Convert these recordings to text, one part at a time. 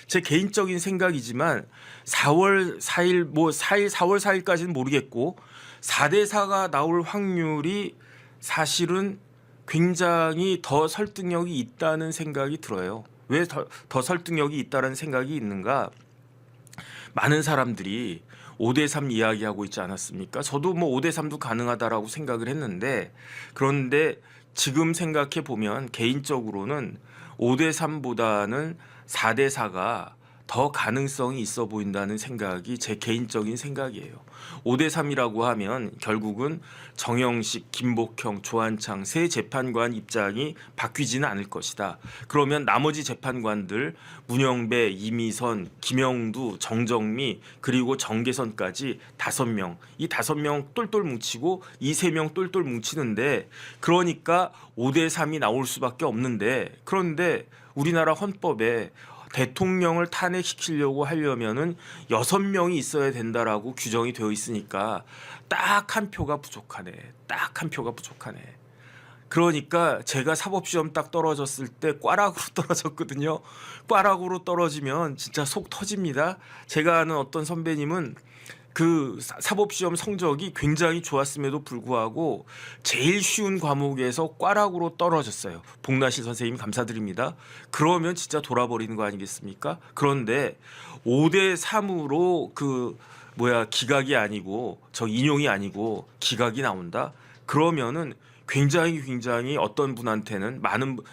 제 개인적인 생각이지만 4월 4일 뭐 4일 4월 4일까지는 모르겠고 4대 4가 나올 확률이 사실은 굉장히 더 설득력이 있다는 생각이 들어요. 왜 더 설득력이 있다는 생각이 있는가? 많은 사람들이 5대 3 이야기하고 있지 않았습니까? 저도 뭐 5대 3도 가능하다라고 생각을 했는데, 그런데 지금 생각해 보면 개인적으로는 5대 3보다는 4대 4가 더 가능성이 있어 보인다는 생각이 제 개인적인 생각이에요. 5대 3이라고 하면 결국은 정영식, 김복형, 조한창 세 재판관 입장이 바뀌지는 않을 것이다. 그러면 나머지 재판관들 문영배, 이미선, 김영두, 정정미 그리고 정계선까지 5명, 이 5명 똘똘 뭉치고 이 3명 똘똘 뭉치는데, 그러니까 5대 3이 나올 수밖에 없는데, 그런데 우리나라 헌법에 대통령을 탄핵시키려고 하려면은 6명이 있어야 된다라고 규정이 되어 있으니까 딱 한 표가 부족하네. 딱 한 표가 부족하네. 그러니까 제가 사법시험 딱 떨어졌을 때 꽈락으로 떨어졌거든요. 꽈락으로 떨어지면 진짜 속 터집니다. 제가 아는 어떤 선배님은 그 사법시험 성적이 굉장히 좋았음에도 불구하고 제일 쉬운 과목에서 꽈락으로 떨어졌어요. 복나실 선생님 감사드립니다. 그러면 진짜 돌아버리는 거 아니겠습니까? 그런데 5대 3으로 기각이 아니고 저 인용이 아니고 기각이 나온다? 그러면은 굉장히 어떤 분한테는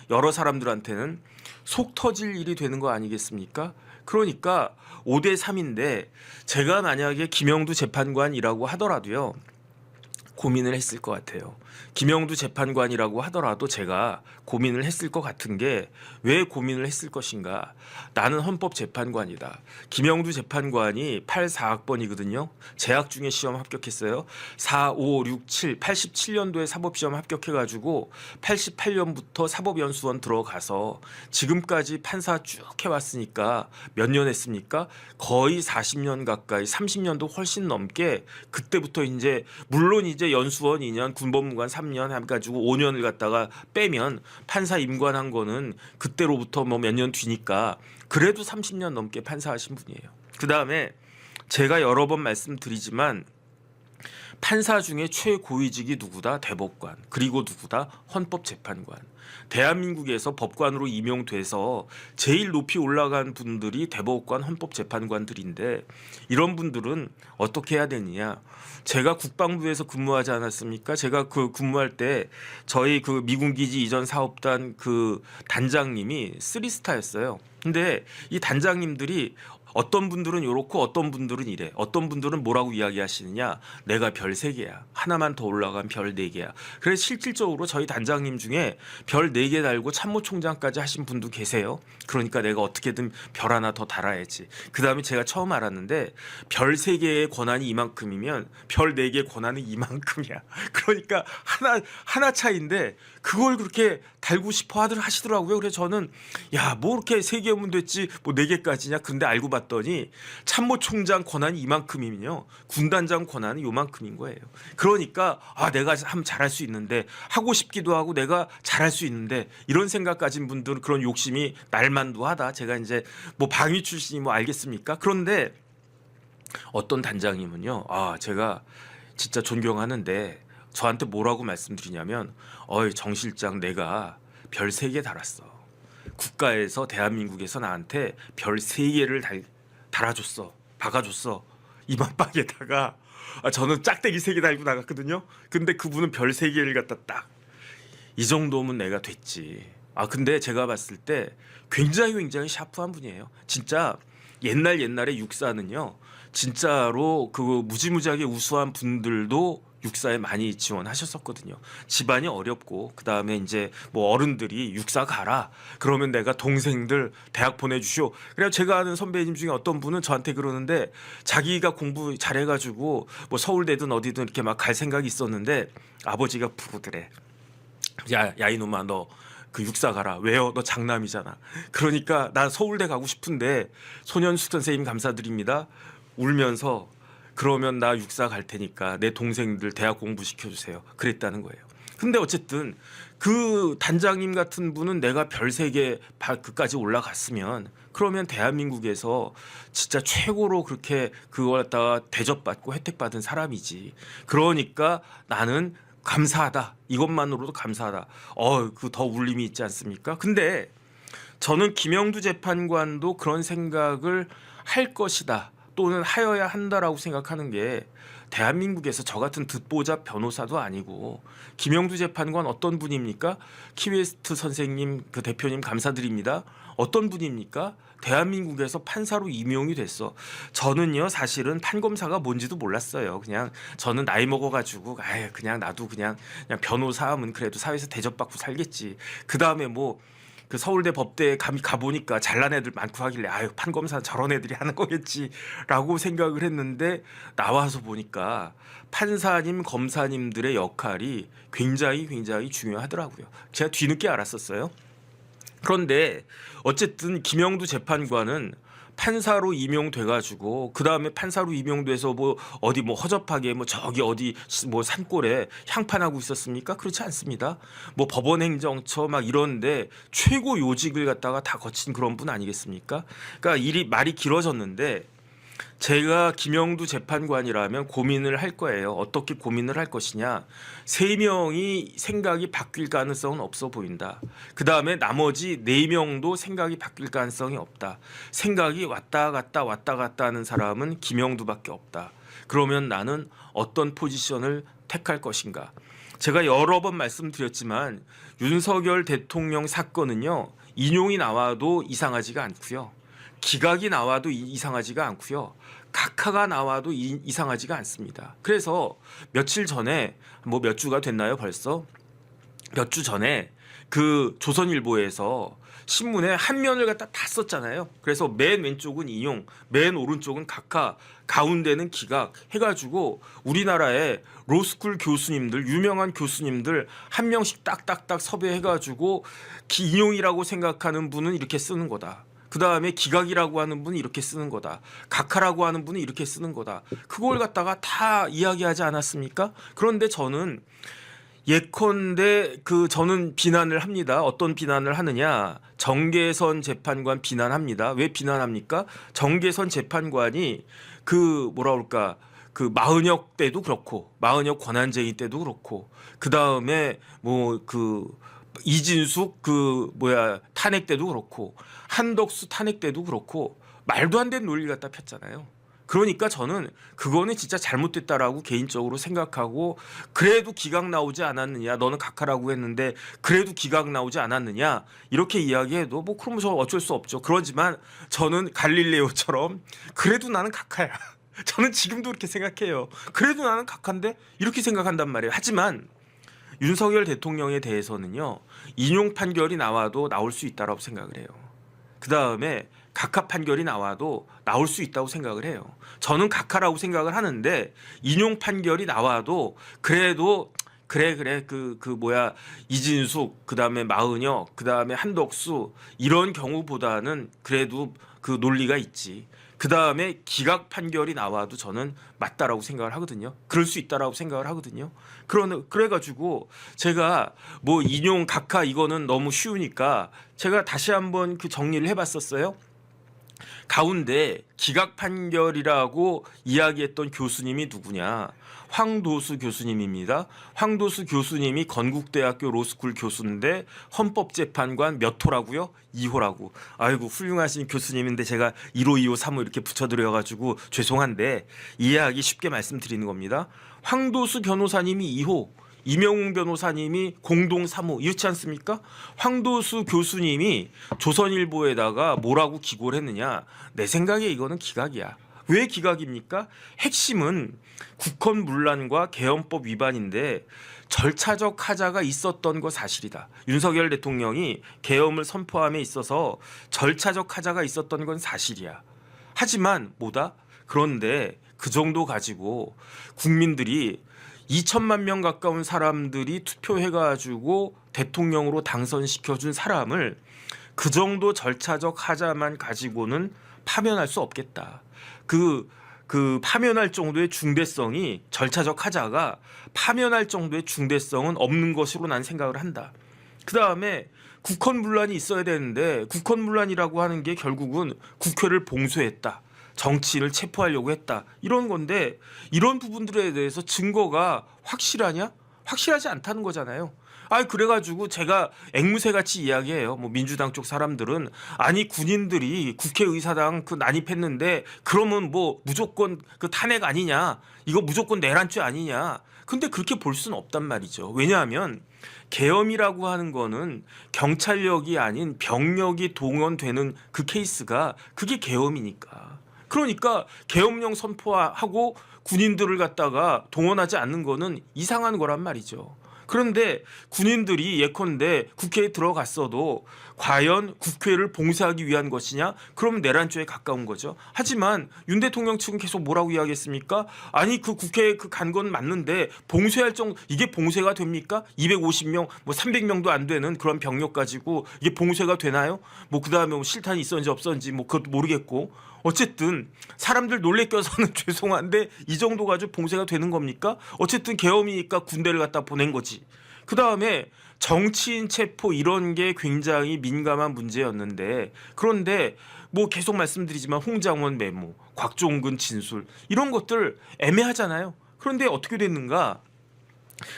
여러 사람들한테는 속 터질 일이 되는 거 아니겠습니까? 그러니까 5대 3인데 제가 만약에 김영두 재판관이라고 하더라도요, 고민을 했을 것 같아요. 김영두 재판관이라고 하더라도 제가 고민을 했을 것 같은 게, 왜 고민을 했을 것인가? 나는 헌법재판관이다. 김영두 재판관이 84학번이거든요. 재학 중에 시험 합격했어요. 4, 5, 6, 7, 87년도에 사법시험 합격해가지고 88년부터 사법연수원 들어가서 지금까지 판사 쭉 해왔으니까 몇 년 했습니까? 거의 40년 가까이, 30년도 훨씬 넘게. 그때부터 이제 물론 이제 연수원 2년, 군법무관 3년 해가지고 5년을 갖다가 빼면 판사 임관한 거는 그때로부터 뭐 몇 년 뒤니까 그래도 30년 넘게 판사하신 분이에요. 그 다음에 제가 여러 번 말씀드리지만 판사 중에 최고위직이 누구다? 대법관. 그리고 누구다? 헌법재판관. 대한민국에서 법관으로 임용돼서 제일 높이 올라간 분들이 대법관, 헌법재판관들인데, 이런 분들은 어떻게 해야 되느냐? 제가 국방부에서 근무하지 않았습니까? 제가 그 근무할 때 저희 그 미군기지 이전 사업단 그 단장님이 3스타였어요. 근데 이 단장님들이 어떤 분들은 요렇고 어떤 분들은 이래. 어떤 분들은 뭐라고 이야기하시느냐? 내가 별 3개야. 하나만 더 올라가면 별 4개야. 그래서 실질적으로 저희 단장님 중에 별 4개 달고 참모총장까지 하신 분도 계세요. 그러니까 내가 어떻게든 별 하나 더 달아야지. 그 다음에 제가 처음 알았는데 별 3개의 권한이 이만큼이면 별 4개의 권한은 이만큼이야. 그러니까 하나 차이인데 그걸 그렇게 달고 싶어 하시더라고요. 그래서 저는 뭐 이렇게 3개면 됐지 뭐 4개까지냐? 근데 알고 봤더니 참모총장 권한이 이만큼이면요, 군단장 권한은 요만큼인 거예요. 그러니까 내가 하면 잘할 수 있는데, 하고 싶기도 하고 내가 잘할 수 있는데, 이런 생각 가진 분들은 그런 욕심이 날만도하다. 제가 이제 뭐 방위 출신이 뭐 알겠습니까? 그런데 어떤 단장님은요, 제가 진짜 존경하는데 저한테 뭐라고 말씀드리냐면, 정 실장 내가 별 3개 달았어. 국가에서 대한민국에서 나한테 별 3개를 달아줬어. 박아줬어. 이만박에다가 저는 짝대기 3개 달고 나갔거든요. 근데 그분은 별 3개를 갖다 딱, 이 정도면 내가 됐지. 근데 제가 봤을 때 굉장히 샤프한 분이에요. 진짜 옛날에 육사는요, 진짜로 그 무지무지하게 우수한 분들도 육사에 많이 지원하셨었거든요. 집안이 어렵고, 그 다음에 이제 뭐 어른들이 육사 가라 그러면 내가 동생들 대학 보내주시오. 그래서 제가 아는 선배님 중에 어떤 분은 저한테 그러는데, 자기가 공부 잘해가지고 뭐 서울대든 어디든 이렇게 막 갈 생각이 있었는데 아버지가 부르더래. 야 이놈아, 너 그 육사 가라. 왜요? 너 장남이잖아. 그러니까 나 서울대 가고 싶은데, 손현숙 선생님 감사드립니다. 울면서 그러면 나 육사 갈 테니까 내 동생들 대학 공부 시켜주세요. 그랬다는 거예요. 근데 어쨌든 그 단장님 같은 분은 내가 별 3개 그까지 올라갔으면 그러면 대한민국에서 진짜 최고로 그렇게 그걸 갖다가 대접받고 혜택받은 사람이지. 그러니까 나는 감사하다. 이것만으로도 감사하다. 그 더 울림이 있지 않습니까? 근데 저는 김영두 재판관도 그런 생각을 할 것이다. 또는 하여야 한다라고 생각하는 게 대한민국에서 저 같은 듣보잡 변호사도 아니고 김영두 재판관 어떤 분입니까? 키웨스트 선생님 그 대표님 감사드립니다. 어떤 분입니까? 대한민국에서 판사로 임용이 됐어. 저는요 사실은 판검사가 뭔지도 몰랐어요. 그냥 저는 나이 먹어가지고 그냥 나도 그냥 변호사 하면 그래도 사회에서 대접받고 살겠지. 그 다음에 뭐 그 서울대 법대에 가보니까 잘난 애들 많고 하길래 판검사 저런 애들이 하는 거겠지라고 생각을 했는데 나와서 보니까 판사님 검사님들의 역할이 굉장히 중요하더라고요. 제가 뒤늦게 알았었어요. 그런데 어쨌든 김영두 재판관은 판사로 임용돼가지고 그 다음에 판사로 임용돼서 뭐 어디 뭐 허접하게 뭐 저기 어디 뭐 산골에 향판하고 있었습니까? 그렇지 않습니다. 뭐 법원행정처 막 이런데 최고 요직을 갖다가 다 거친 그런 분 아니겠습니까? 그러니까 말이 길어졌는데 제가 김영두 재판관이라면 고민을 할 거예요. 어떻게 고민을 할 것이냐. 3명이 생각이 바뀔 가능성은 없어 보인다. 그 다음에 나머지 4명도 생각이 바뀔 가능성이 없다. 생각이 왔다 갔다 하는 사람은 김영두밖에 없다. 그러면 나는 어떤 포지션을 택할 것인가. 제가 여러 번 말씀드렸지만 윤석열 대통령 사건은요. 인용이 나와도 이상하지가 않고요. 기각이 나와도 이상하지가 않고요. 각하가 나와도 이상하지가 않습니다. 그래서 며칠 전에 뭐 몇 주가 됐나요 벌써? 몇 주 전에 그 조선일보에서 신문에 한 면을 갖다 다 썼잖아요. 그래서 맨 왼쪽은 인용, 맨 오른쪽은 각하, 가운데는 기각 해가지고 우리나라의 로스쿨 교수님들, 유명한 교수님들 한 명씩 딱딱딱 섭외해가지고 인용이라고 생각하는 분은 이렇게 쓰는 거다. 그 다음에 기각이라고 하는 분이 이렇게 쓰는 거다. 각하라고 하는 분이 이렇게 쓰는 거다. 그걸 갖다가 다 이야기하지 않았습니까? 그런데 저는 예컨대 저는 비난을 합니다. 어떤 비난을 하느냐? 정계선 재판관 비난합니다. 왜 비난합니까? 정계선 재판관이 마은혁 때도 그렇고 마은혁 권한쟁의 때도 그렇고 그 다음에 이진숙 탄핵 때도 그렇고 한덕수 탄핵 때도 그렇고 말도 안 되는 논리 갖다 폈잖아요. 그러니까 저는 그거는 진짜 잘못됐다라고 개인적으로 생각하고 그래도 기각 나오지 않았느냐. 너는 각하라고 했는데 그래도 기각 나오지 않았느냐. 이렇게 이야기해도 그러면 저 어쩔 수 없죠. 그러지만 저는 갈릴레오처럼 그래도 나는 각하야. 저는 지금도 그렇게 생각해요. 그래도 나는 각하인데 이렇게 생각한단 말이에요. 하지만 윤석열 대통령에 대해서는요. 인용 판결이 나와도 나올 수 있다라고 생각을 해요. 그 다음에 각하 판결이 나와도 나올 수 있다고 생각을 해요. 저는 각하라고 생각을 하는데 인용 판결이 나와도 그래도 이진숙 그다음에 마은혁 그다음에 한덕수 이런 경우보다는 그래도 그 논리가 있지. 그 다음에 기각 판결이 나와도 저는 맞다라고 생각을 하거든요. 그럴 수 있다라고 생각을 하거든요. 그래가지고 제가 인용 각하 이거는 너무 쉬우니까 제가 다시 한번 정리를 해봤었어요. 가운데 기각 판결이라고 이야기했던 교수님이 누구냐? 황도수 교수님입니다. 황도수 교수님이 건국대학교 로스쿨 교수인데 헌법재판관 몇 호라고요? 2호라고. 아이고 훌륭하신 교수님인데 제가 1호, 2호, 3호 이렇게 붙여드려가지고 죄송한데 이해하기 쉽게 말씀드리는 겁니다. 황도수 변호사님이 2호, 이명웅 변호사님이 공동 3호 이렇지 않습니까? 황도수 교수님이 조선일보에다가 뭐라고 기고를 했느냐? 내 생각에 이거는 기각이야. 왜 기각입니까? 핵심은 국헌문란과 개헌법 위반인데 절차적 하자가 있었던 거 사실이다. 윤석열 대통령이 계엄을 선포함에 있어서 절차적 하자가 있었던 건 사실이야. 하지만 그런데 그 정도 가지고 국민들이 2천만 명 가까운 사람들이 투표해가지고 대통령으로 당선시켜준 사람을 그 정도 절차적 하자만 가지고는 파면할 수 없겠다. 파면할 정도의 중대성이 절차적 하자가 파면할 정도의 중대성은 없는 것으로 난 생각을 한다. 그다음에 국헌문란이 있어야 되는데 국헌문란이라고 하는 게 결국은 국회를 봉쇄했다. 정치인을 체포하려고 했다. 이런 건데 이런 부분들에 대해서 증거가 확실하냐? 확실하지 않다는 거잖아요. 그래가지고 제가 앵무새같이 이야기해요. 뭐 민주당 쪽 사람들은 아니 군인들이 국회의사당 그 난입했는데 그러면 뭐 무조건 그 탄핵 아니냐? 이거 무조건 내란죄 아니냐? 근데 그렇게 볼 수는 없단 말이죠. 왜냐하면 계엄이라고 하는 거는 경찰력이 아닌 병력이 동원되는 그 케이스가 그게 계엄이니까. 그러니까 계엄령 선포하고 군인들을 갖다가 동원하지 않는 거는 이상한 거란 말이죠. 그런데 군인들이 예컨대 국회에 들어갔어도 과연 국회를 봉쇄하기 위한 것이냐? 그러면 내란죄에 가까운 거죠. 하지만 윤 대통령 측은 계속 뭐라고 이야기했습니까? 아니 그 국회에 그 간 건 맞는데 봉쇄할 정도 이게 봉쇄가 됩니까? 250명 뭐 300명도 안 되는 그런 병력 가지고 이게 봉쇄가 되나요? 뭐 그다음에 뭐 실탄이 있었는지 없었는지 뭐 그것도 모르겠고 어쨌든 사람들 놀래 껴서는 죄송한데 이 정도 가지고 봉쇄가 되는 겁니까? 어쨌든 계엄이니까 군대를 갖다 보낸 거지. 그다음에 정치인 체포 이런 게 굉장히 민감한 문제였는데 그런데 뭐 계속 말씀드리지만 홍장원 메모, 곽종근 진술 이런 것들 애매하잖아요. 그런데 어떻게 됐는가?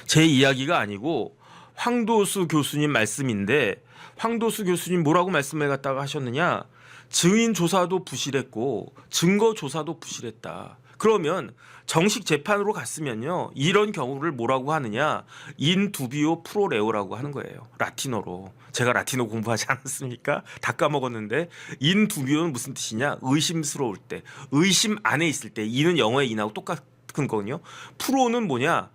제 이야기가 아니고 황도수 교수님 말씀인데 황도수 교수님 뭐라고 말씀을 갖다가 하셨느냐? 증인 조사도 부실했고 증거 조사도 부실했다. 그러면 정식 재판으로 갔으면요. 이런 경우를 뭐라고 하느냐? 인 두비오 프로레오라고 하는 거예요. 라틴어로. 제가 라틴어 공부하지 않았습니까? 다 까먹었는데 인 두비오는 무슨 뜻이냐? 의심스러울 때. 의심 안에 있을 때. 이는 영어의 인하고 똑같은 거거든요. 프로는 뭐냐?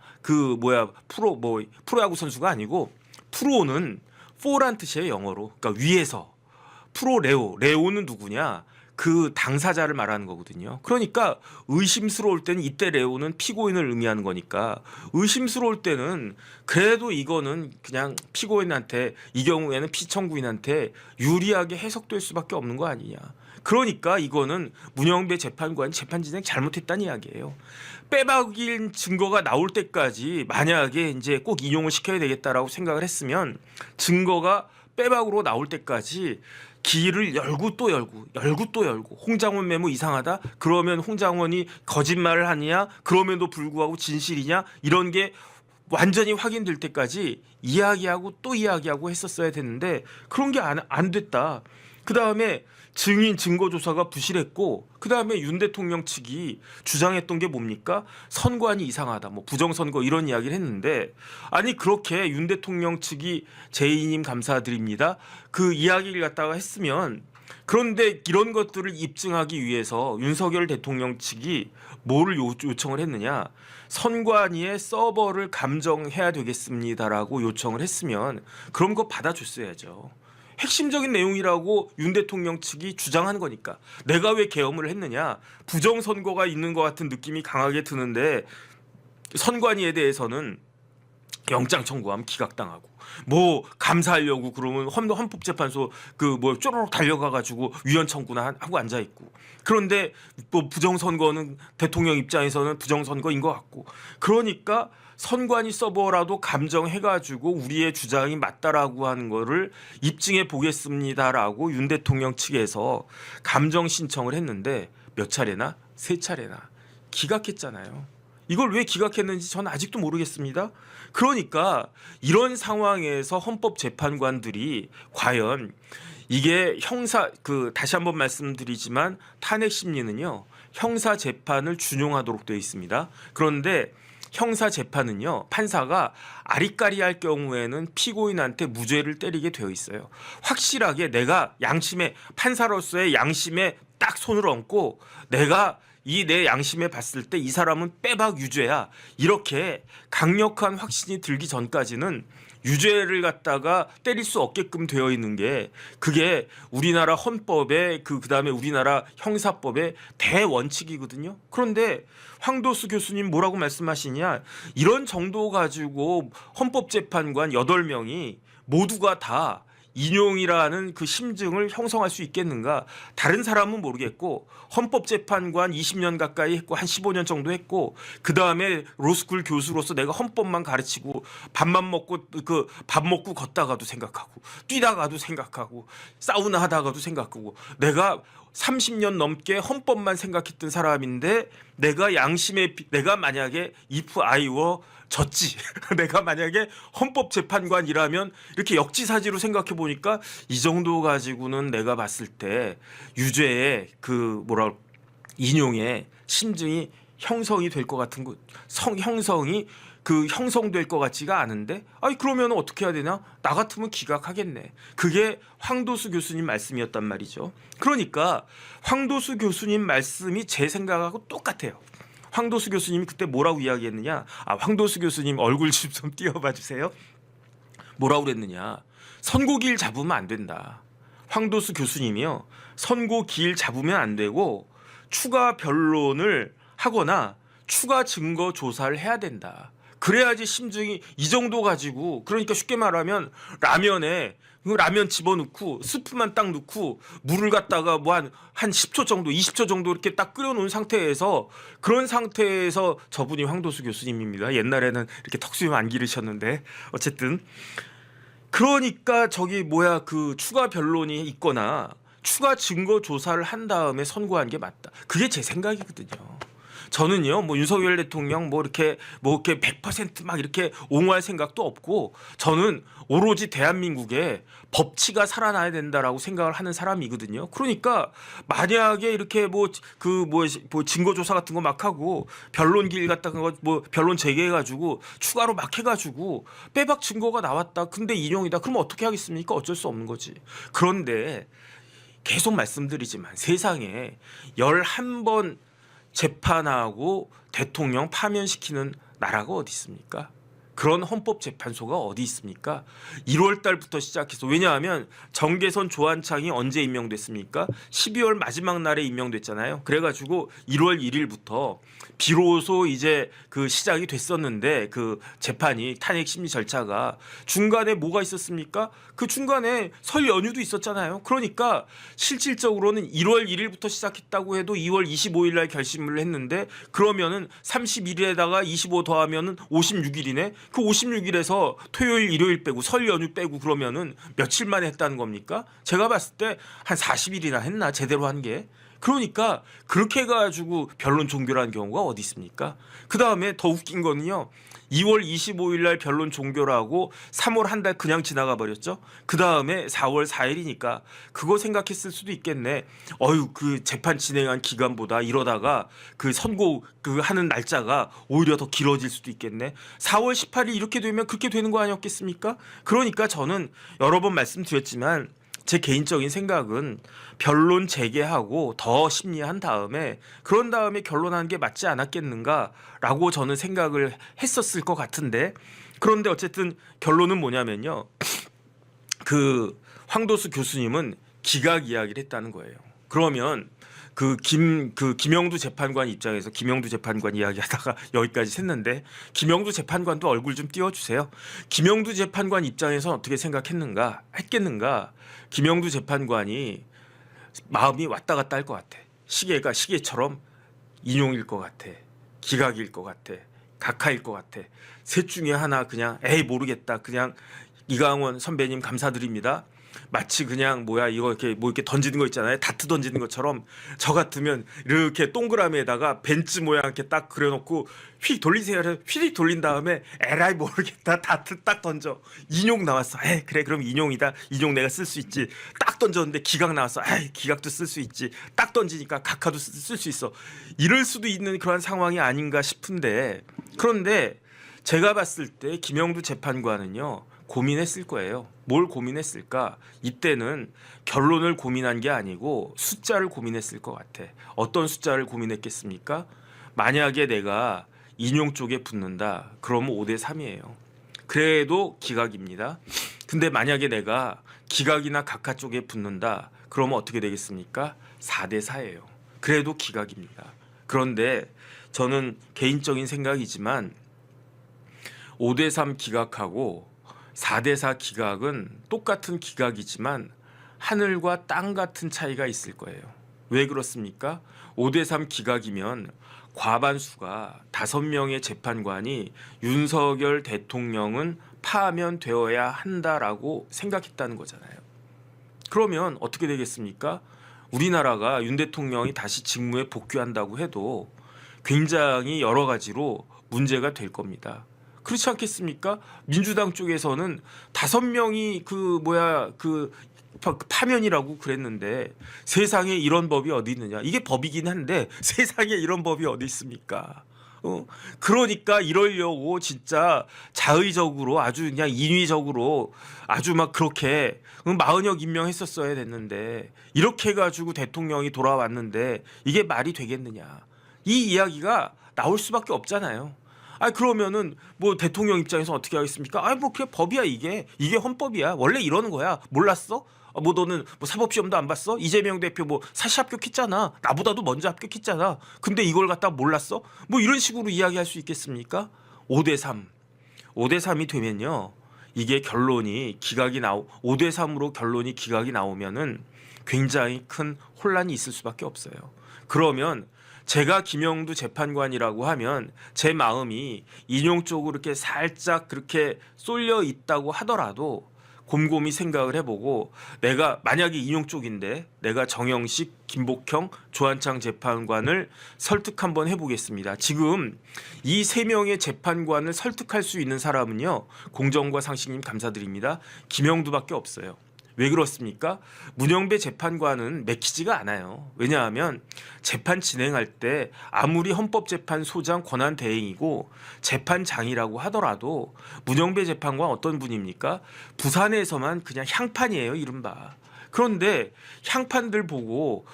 프로야구 선수가 아니고 프로는 포란 뜻이에요. 영어로. 그러니까 위에서. 레오는 누구냐? 그 당사자를 말하는 거거든요. 그러니까 의심스러울 때는 이때 레오는 피고인을 의미하는 거니까 의심스러울 때는 그래도 이거는 그냥 피고인한테 이 경우에는 피청구인한테 유리하게 해석될 수밖에 없는 거 아니냐. 그러니까 이거는 문영배 재판관이 재판 진행 잘못했다는 이야기예요. 빼박인 증거가 나올 때까지 만약에 이제 꼭 인용을 시켜야 되겠다라고 생각을 했으면 증거가 빼박으로 나올 때까지 길을 열고 또 열고 홍장원 메모 이상하다? 그러면 홍장원이 거짓말을 하느냐? 그럼에도 불구하고 진실이냐? 이런 게 완전히 확인될 때까지 이야기하고 또 이야기하고 했었어야 됐는데 그런 게 안 됐다. 그다음에 증인 증거조사가 부실했고 그다음에 윤 대통령 측이 주장했던 게 뭡니까? 선관이 이상하다. 뭐 부정선거 이런 이야기를 했는데 아니 그렇게 윤 대통령 측이 재인임 감사드립니다. 그 이야기를 갖다가 했으면 그런데 이런 것들을 입증하기 위해서 윤석열 대통령 측이 뭐를 요청을 했느냐? 선관위의 서버를 감정해야 되겠습니다라고 요청을 했으면 그런 거 받아줬어야죠. 핵심적인 내용이라고 윤 대통령 측이 주장하는 거니까 내가 왜 계엄을 했느냐 부정선거가 있는 것 같은 느낌이 강하게 드는데 선관위에 대해서는 영장 청구하면 기각당하고 뭐 감사하려고 그러면 헌법재판소 쪼르륵 달려가가지고 위헌 청구나 하고 앉아 있고 그런데 뭐 부정선거는 대통령 입장에서는 부정선거인 것 같고 그러니까 선관위 서버라도 감정해가지고 우리의 주장이 맞다라고 하는 거를 입증해 보겠습니다라고 윤 대통령 측에서 감정 신청을 했는데 몇 차례나? 3차례나 기각했잖아요. 이걸 왜 기각했는지 저는 아직도 모르겠습니다. 그러니까 이런 상황에서 헌법재판관들이 과연 이게 다시 한번 말씀드리지만 탄핵 심리는요. 형사 재판을 준용하도록 되어 있습니다. 그런데 형사 재판은요. 판사가 아리까리할 경우에는 피고인한테 무죄를 때리게 되어 있어요. 확실하게 내가 판사로서의 양심에 딱 손을 얹고 내가 내 양심에 봤을 때 이 사람은 빼박 유죄야. 이렇게 강력한 확신이 들기 전까지는 유죄를 갖다가 때릴 수 없게끔 되어 있는 게 그게 우리나라 헌법에 그다음에 우리나라 형사법의 대원칙이거든요. 그런데 황도수 교수님 뭐라고 말씀하시냐? 이런 정도 가지고 헌법재판관 8명이 모두가 다 인용이라는 그 심증을 형성할 수 있겠는가? 다른 사람은 모르겠고 헌법재판관 20년 가까이 했고 한 15년 정도 했고 그 다음에 로스쿨 교수로서 내가 헌법만 가르치고 밥만 먹고 그 밥 먹고 걷다가도 생각하고 뛰다가도 생각하고 사우나 하다가도 생각하고 내가 30년 넘게 헌법만 생각했던 사람인데 내가 만약에 if I were 졌지. 내가 만약에 헌법재판관이라면 이렇게 역지사지로 생각해 보니까 이 정도 가지고는 내가 봤을 때 유죄의 그 인용의 심증이 형성이 될 것 같은 거 형성이 형성될 것 같지가 않은데 아니 그러면 어떻게 해야 되냐? 나 같으면 기각하겠네. 그게 황도수 교수님 말씀이었단 말이죠. 그러니까 황도수 교수님 말씀이 제 생각하고 똑같아요. 황도수 교수님이 그때 뭐라고 이야기했느냐? 황도수 교수님 얼굴 좀 띄워봐 주세요. 뭐라고 그랬느냐? 선고기일 잡으면 안 된다. 황도수 교수님이요. 선고기일 잡으면 안 되고 추가 변론을 하거나 추가 증거 조사를 해야 된다. 그래야지 심증이 이 정도 가지고 그러니까 쉽게 말하면 라면에 라면 집어넣고 스프만 딱 넣고 물을 갖다가 뭐 한 10초 정도 20초 정도 이렇게 딱 끓여놓은 상태에서 그런 상태에서 저분이 황도수 교수님입니다. 옛날에는 이렇게 턱수염 안 기르셨는데 어쨌든 그러니까 그 추가 변론이 있거나 추가 증거 조사를 한 다음에 선고한 게 맞다. 그게 제 생각이거든요. 저는요, 윤석열 대통령 이렇게 100% 이렇게 옹호할 생각도 없고, 저는 오로지 대한민국에 법치가 살아나야 된다라고 생각을 하는 사람이거든요. 그러니까 만약에 이렇게 증거 조사 같은 거 막 하고 변론기일 갖다가 변론 재개해가지고 추가로 막 해가지고 빼박 증거가 나왔다. 근데 인용이다. 그러면 어떻게 하겠습니까? 어쩔 수 없는 거지. 그런데 계속 말씀드리지만 세상에 11번 재판하고 대통령 파면시키는 나라가 어디 있습니까? 그런 헌법재판소가 어디 있습니까? 1월 달부터 시작해서 왜냐하면 정계선 조한창이 언제 임명됐습니까? 12월 마지막 날에 임명됐잖아요. 그래가지고 1월 1일부터 비로소 이제 그 시작이 됐었는데 그 재판이 탄핵 심리 절차가 중간에 뭐가 있었습니까? 그 중간에 설 연휴도 있었잖아요. 그러니까 실질적으로는 1월 1일부터 시작했다고 해도 2월 25일 날 결심을 했는데 그러면은 31일에다가 25 더하면은 56일이네. 그 56일에서 토요일, 일요일 빼고 설 연휴 빼고 그러면은 며칠 만에 했다는 겁니까? 제가 봤을 때 한 40일이나 했나 제대로 한 게. 그러니까 그렇게 해가지고 변론 종결한 경우가 어디 있습니까? 그 다음에 더 웃긴 거는요. 2월 25일 날 변론 종결하고 3월 한 달 그냥 지나가 버렸죠. 그 다음에 4월 4일이니까 그거 생각했을 수도 있겠네. 그 재판 진행한 기간보다 이러다가 그 선고 하는 날짜가 오히려 더 길어질 수도 있겠네. 4월 18일 이렇게 되면 그렇게 되는 거 아니었겠습니까? 그러니까 저는 여러 번 말씀드렸지만 제 개인적인 생각은 변론 재개하고 더 심리한 다음에 그런 다음에 결론하는 게 맞지 않았겠는가라고 저는 생각을 했었을 것 같은데 그런데 어쨌든 결론은 뭐냐면요. 그 황도수 교수님은 기각 이야기를 했다는 거예요. 그러면 김영두 재판관 입장에서 김영두 재판관 이야기하다가 여기까지 샜는데 김영두 재판관도 얼굴 좀 띄워주세요. 김영두 재판관 입장에서 어떻게 했겠는가? 김영두 재판관이 마음이 왔다 갔다 할 것 같아. 시계가 시계처럼 인용일 것 같아. 기각일 것 같아. 각하일 것 같아. 셋 중에 하나 그냥 모르겠다. 그냥 이강원 선배님 감사드립니다. 마치 그냥 이거 이렇게 던지는 거 있잖아요. 다트 던지는 것처럼 저 같으면 이렇게 동그라미에다가 벤츠 모양 이렇게 딱 그려놓고 휙 돌리세요. 휙 돌린 다음에 에라이 모르겠다. 다트 딱 던져. 인용 나왔어. 그래 그럼 인용이다. 인용 내가 쓸 수 있지. 딱 던졌는데 기각 나왔어. 기각도 쓸 수 있지. 딱 던지니까 각하도 쓸 수 있어. 이럴 수도 있는 그런 상황이 아닌가 싶은데 그런데 제가 봤을 때 김영두 재판관은요. 고민했을 거예요. 뭘 고민했을까? 이때는 결론을 고민한 게 아니고 숫자를 고민했을 것 같아. 어떤 숫자를 고민했겠습니까? 만약에 내가 인용 쪽에 붙는다. 그러면 5대 3이에요. 그래도 기각입니다. 근데 만약에 내가 기각이나 각하 쪽에 붙는다. 그러면 어떻게 되겠습니까? 4대 4예요. 그래도 기각입니다. 그런데 저는 개인적인 생각이지만 5대 3 기각하고 4대4 기각은 똑같은 기각이지만 하늘과 땅 같은 차이가 있을 거예요. 왜 그렇습니까? 5대3 기각이면 과반수가 5명의 재판관이 윤석열 대통령은 파면되어야 한다라고 생각했다는 거잖아요. 그러면 어떻게 되겠습니까? 우리나라가 윤 대통령이 다시 직무에 복귀한다고 해도 굉장히 여러 가지로 문제가 될 겁니다. 그렇지 않겠습니까? 민주당 쪽에서는 5명이 파면이라고 그랬는데 세상에 이런 법이 어디 있느냐. 이게 법이긴 한데 세상에 이런 법이 어디 있습니까? 그러니까 이러려고 진짜 자의적으로 아주 그냥 인위적으로 아주 막 그렇게 40여 임명했었어야 됐는데 이렇게 해가지고 대통령이 돌아왔는데 이게 말이 되겠느냐. 이 이야기가 나올 수밖에 없잖아요. 그러면은 뭐 대통령 입장에서 어떻게 하겠습니까? 뭐 그게 법이야 이게 헌법이야. 원래 이러는 거야. 몰랐어? 뭐 너는 뭐 사법시험도 안 봤어? 이재명 대표 뭐 사시 합격했잖아. 나보다도 먼저 합격했잖아. 근데 이걸 갖다 몰랐어? 뭐 이런 식으로 이야기할 수 있겠습니까? 5대3이 되면요. 이게 결론이 5대3으로 결론이 기각이 나오면은 굉장히 큰 혼란이 있을 수밖에 없어요. 그러면 제가 김영두 재판관이라고 하면 제 마음이 인용 쪽으로 이렇게 살짝 그렇게 쏠려 있다고 하더라도 곰곰이 생각을 해보고 내가 만약에 인용 쪽인데 내가 정영식, 김복형, 조한창 재판관을 설득 한번 해보겠습니다. 지금 이 3명의 재판관을 설득할 수 있는 사람은요. 공정과 상식님 감사드립니다. 김영두밖에 없어요. 왜 그렇습니까? 문영배 재판관은 맥히지가 않아요. 왜냐하면 재판 진행할 때 아무리 헌법재판소장 권한대행이고 재판장이라고 하더라도 문영배 재판관 어떤 분입니까? 부산에서만 그냥 향판이에요, 이른바. 그런데 향판들 보고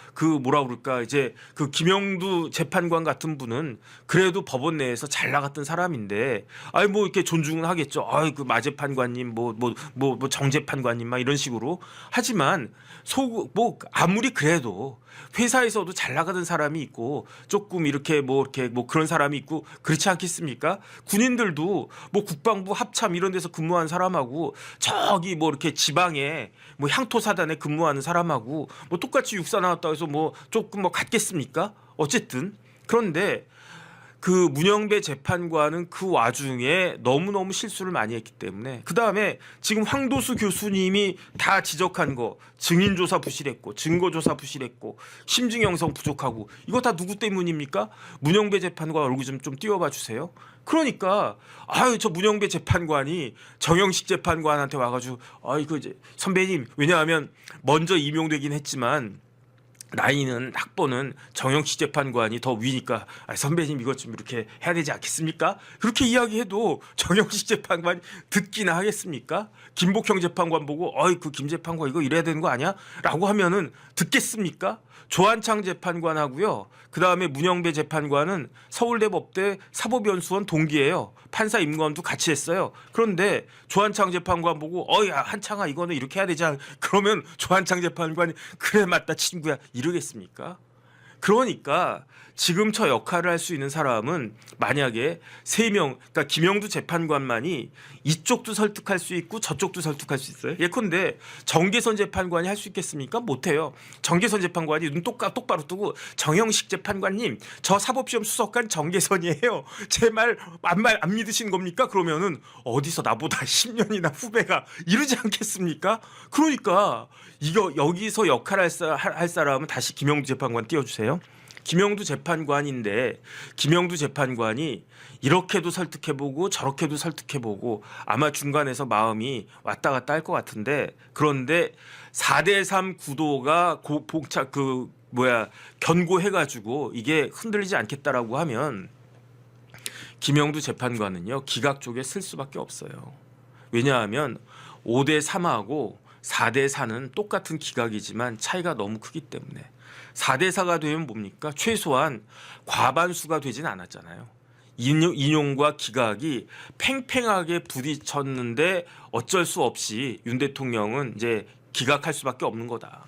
이제 김영두 재판관 같은 분은 그래도 법원 내에서 잘 나갔던 사람인데 뭐 이렇게 존중은 하겠죠. 그 마재판관님 정 재판관님 막 이런 식으로. 하지만 아무리 그래도 회사에서도 잘 나가던 사람이 있고 조금 이렇게 그런 사람이 있고 그렇지 않겠습니까? 군인들도 국방부 합참 이런 데서 근무한 사람하고 저기 이렇게 지방에 향토 사단에 근무하는 사람하고 똑같이 육사 나왔다고 해서 조금 같겠습니까? 어쨌든 그런데 그 문영배 재판관은 그 와중에 너무너무 실수를 많이 했기 때문에 그다음에 지금 황도수 교수님이 다 지적한 거 증인조사 부실했고 증거조사 부실했고 심증 형성 부족하고 이거 다 누구 때문입니까? 문영배 재판관 얼굴 좀 띄워봐 주세요. 그러니까 저 문영배 재판관이 정영식 재판관한테 와가지고 선배님 왜냐하면 먼저 임용되긴 했지만 나이는 학번은 정영식 재판관이 더 위니까 선배님 이것 좀 이렇게 해야 되지 않겠습니까? 그렇게 이야기해도 정영식 재판관이 듣기나 하겠습니까? 김복형 재판관 보고 그 김 재판관 이거 이래야 되는 거 아니야? 라고 하면은 듣겠습니까? 조한창 재판관하고요. 그다음에 문영배 재판관은 서울대법대 사법연수원 동기예요. 판사 임관도 같이 했어요. 그런데 조한창 재판관 보고 야 한창아 이거는 이렇게 해야 되지 않아? 그러면 조한창 재판관이 그래 맞다 친구야 이러겠습니까? 그러니까 지금 저 역할을 할 수 있는 사람은 만약에 3명, 그러니까 김영두 재판관만이 이쪽도 설득할 수 있고 저쪽도 설득할 수 있어요. 예컨대 정계선 재판관이 할 수 있겠습니까? 못해요. 정계선 재판관이 눈 똑바로 뜨고 정영식 재판관님 저 사법시험 수석관 정계선이에요. 제 말 안 믿으신 겁니까? 그러면은 어디서 나보다 10년이나 후배가 이러지 않겠습니까? 그러니까 여기서 역할할 할 사람은 다시 김영두 재판관 띄워주세요. 김영두 재판관인데 김영두 재판관이 이렇게도 설득해보고 저렇게도 설득해보고 아마 중간에서 마음이 왔다 갔다 할 것 같은데 그런데 4대3 구도가 견고해가지고 이게 흔들리지 않겠다라고 하면 김영두 재판관은요 기각 쪽에 쓸 수밖에 없어요. 왜냐하면 5대3하고 4대4는 똑같은 기각이지만 차이가 너무 크기 때문에 4대4가 되면 뭡니까? 최소한 과반수가 되진 않았잖아요. 인용과 기각이 팽팽하게 부딪혔는데 어쩔 수 없이 윤 대통령은 이제 기각할 수밖에 없는 거다.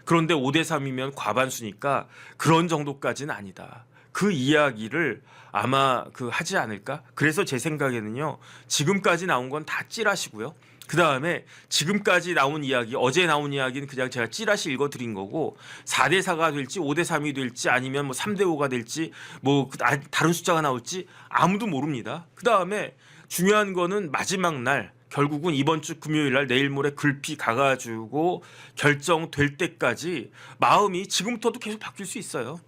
그런데 5대3이면 과반수니까 그런 정도까지는 아니다. 그 이야기를 아마 하지 않을까? 그래서 제 생각에는요. 지금까지 나온 건 다 찌라시고요. 그 다음에 지금까지 나온 이야기, 어제 나온 이야기는 그냥 제가 찌라시 읽어드린 거고 4대 4가 될지 5대 3이 될지 아니면 뭐 3대 5가 될지 뭐 다른 숫자가 나올지 아무도 모릅니다. 그 다음에 중요한 거는 마지막 날 결국은 이번 주 금요일 날 내일 모레 글피 가가지고 결정될 때까지 마음이 지금부터도 계속 바뀔 수 있어요.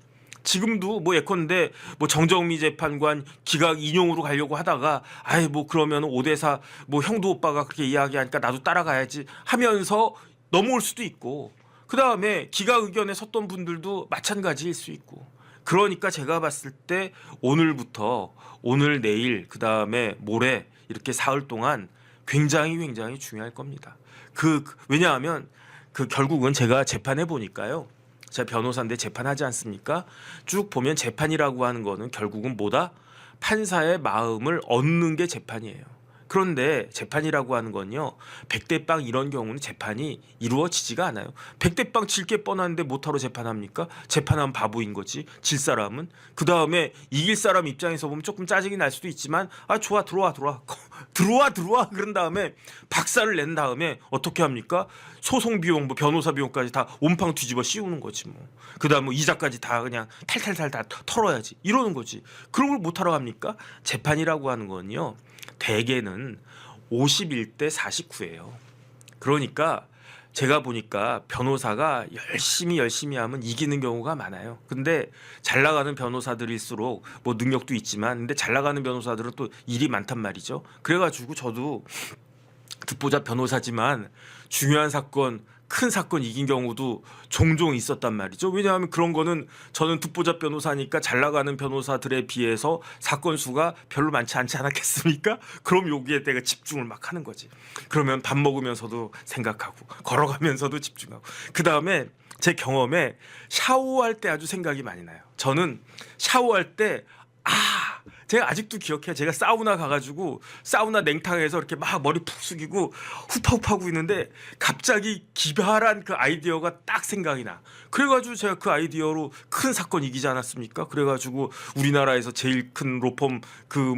지금도 뭐 예컨대 뭐 정정미 재판관 기각 인용으로 가려고 하다가 아이 뭐 그러면 5대 4 뭐 형도 오빠가 그렇게 이야기하니까 나도 따라가야지 하면서 넘어올 수도 있고 그다음에 기각 의견에 섰던 분들도 마찬가지일 수 있고 그러니까 제가 봤을 때 오늘부터 오늘 내일 그다음에 모레 이렇게 사흘 동안 굉장히 중요할 겁니다. 왜냐하면 결국은 제가 재판해 보니까요. 제가 변호사인데 재판하지 않습니까? 쭉 보면 재판이라고 하는 거는 결국은 뭐다? 판사의 마음을 얻는 게 재판이에요. 그런데 재판이라고 하는 건요. 백대빵 이런 경우는 재판이 이루어지지가 않아요. 백대빵 질 게 뻔한데 못하러 재판합니까? 재판하면 바보인 거지. 질 사람은. 그다음에 이길 사람 입장에서 보면 조금 짜증이 날 수도 있지만 아 좋아 들어와 들어와 그런 다음에 박살을 낸 다음에 어떻게 합니까? 소송 비용 뭐 변호사 비용까지 다 온팡 뒤집어 씌우는 거지 뭐. 그다음 뭐 이자까지 다 그냥 탈탈탈 다 털어야지 이러는 거지. 그런 걸 못하러 합니까? 재판이라고 하는 건요. 대개는 51대 49예요. 그러니까 제가 보니까 변호사가 열심히 하면 이기는 경우가 많아요. 근데 잘 나가는 변호사들일수록 뭐 능력도 있지만 근데 잘 나가는 변호사들은 또 일이 많단 말이죠. 그래가지고 저도 듣보잡 변호사지만 중요한 사건 큰 사건 이긴 경우도 종종 있었단 말이죠. 왜냐하면 그런 거는 저는 듣보잡 변호사니까 잘 나가는 변호사들에 비해서 사건 수가 별로 많지 않지 않았겠습니까? 그럼 여기에 내가 집중을 막 하는 거지. 그러면 밥 먹으면서도 생각하고 걸어가면서도 집중하고 그다음에 제 경험에 샤워할 때 아주 생각이 많이 나요. 저는 샤워할 때 제가 아직도 기억해요. 제가 사우나 가가지고 사우나 냉탕에서 이렇게 막 머리 푹 숙이고 후파후파하고 있는데 갑자기 기발한 그 아이디어가 딱 생각이 나. 그래가지고 제가 그 아이디어로 큰 사건 이기지 않았습니까? 그래가지고 우리나라에서 제일 큰 로펌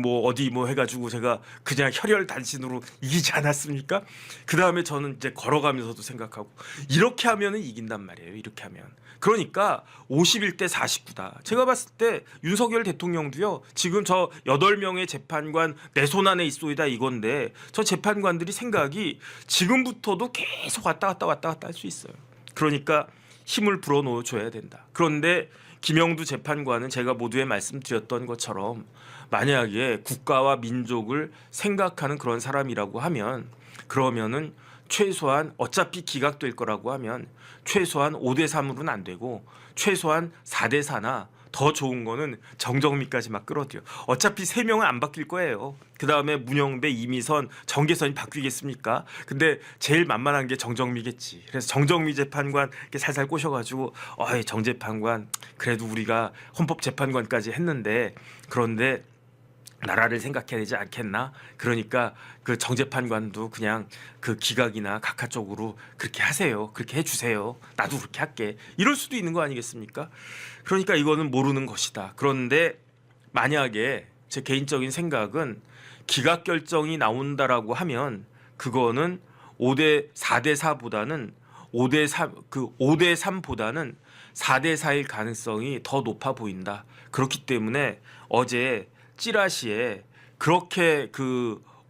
뭐 어디 뭐 해가지고 제가 그냥 혈혈단신으로 이기지 않았습니까? 그 다음에 저는 이제 걸어가면서도 생각하고 이렇게 하면은 이긴단 말이에요. 이렇게 하면. 그러니까 51대 49다. 제가 봤을 때 윤석열 대통령도요. 지금 저 8명의 재판관 내 손 안에 있소이다 이건데 저 재판관들이 생각이 지금부터도 계속 왔다 갔다 할 수 있어요. 그러니까 힘을 불어넣어줘야 된다. 그런데 김영두 재판관은 제가 모두에 말씀드렸던 것처럼 만약에 국가와 민족을 생각하는 그런 사람이라고 하면 그러면은 최소한 어차피 기각될 거라고 하면 최소한 5대 3으로는 안 되고 최소한 4대 4나 더 좋은 거는 정정미까지 막 끌어들여. 어차피 3명은 안 바뀔 거예요. 그다음에 문영배, 이미선, 정계선이 바뀌겠습니까? 근데 제일 만만한 게 정정미겠지. 그래서 정정미 재판관 이렇게 살살 꼬셔가지고 정 재판관 그래도 우리가 헌법재판관까지 했는데 그런데 나라를 생각해야 되지 않겠나? 그러니까 그 정재판관도 그냥 그 기각이나 각하 쪽으로 그렇게 하세요. 그렇게 해주세요. 나도 그렇게 할게. 이럴 수도 있는 거 아니겠습니까? 그러니까 이거는 모르는 것이다. 그런데 만약에 제 개인적인 생각은 기각 결정이 나온다라고 하면 그거는 4대 4보다는 5대 3보다는 4대 4일 가능성이 더 높아 보인다. 그렇기 때문에 어제 찌라시에 그렇게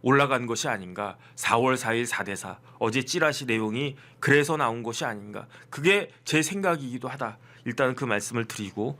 올라간 것이 아닌가. 4월 4일 4대 4 어제 찌라시 내용이 그래서 나온 것이 아닌가. 그게 제 생각이기도 하다. 일단 그 말씀을 드리고